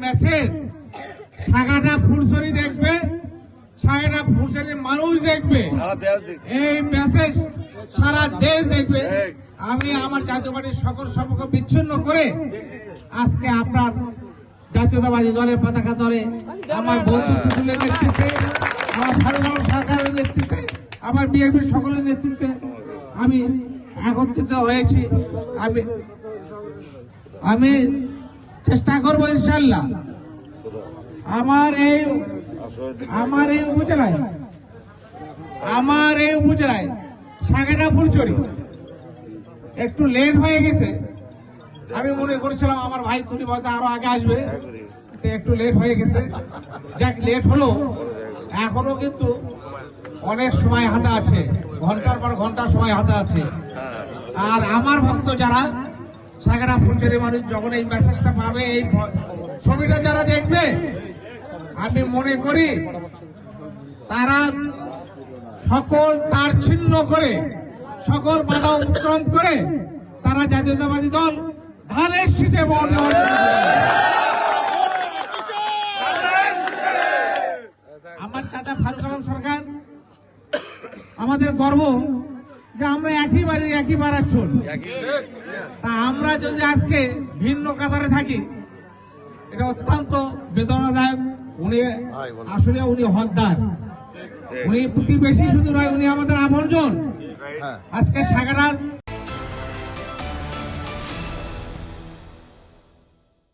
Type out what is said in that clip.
Message সাগাটা Fulchhari দেখবে, সাগাটা ফুলছড়ির মানুষ দেখবে, এই মেসেজ সারা দেশ দেখবে। আমি আমার জাতীয় পার্টির সকল সম্পর্ক বিচ্ছিন্ন করে আজকে আপনার জাতীয়তাবাদী দলের পতাকা দলে আমার বন্ধু টুটুলের নেতৃত্বে, আমার ফারুক সরকারের নেতৃত্বে, আমার বিএনপির সকলের নেতৃত্বে আমি একত্রিত হয়েছি। আমি চেষ্টা করব ইনশাল্লাহ আমার এই উপজেলায় সাগাটা ফুলছড়ি একটু লেট হয়ে গেছে। আমি মনে করেছিলাম আমার ভাই তুমি হয়তো আরো আগে আসবে, একটু লেট হয়ে গেছে। যাক, লেট হলো, এখনো কিন্তু অনেক সময় হাতে আছে, ঘন্টার পর ঘন্টা সময় হাতে আছে। আর আমার ভক্ত যারা সাগাটা ফুলছড়ি মানুষ যখন এই মেসেজটা পাবে, এই ছবিটা যারা দেখবে, আমি মনে করি তারা সকল তার ছিন্ন করে, সকল বাধা অতিক্রম করে তারা জাতীয়তাবাদী দল ধানের শীষে ভোট দেওয়ার জন্য। আমার চাচা ফারুক আলম সরকার আমাদের গর্ব যে আমরা একই বাড়ির ছোট। তা আমরা যদি আজকে ভিন্ন কাতারে থাকি, এটা অত্যন্ত বেদনাদায়ক। উনি আসলে হকদার, উনি প্রতিবেশী শুধু নয়, উনি আমাদের আপনজন। আজকে সাগাটার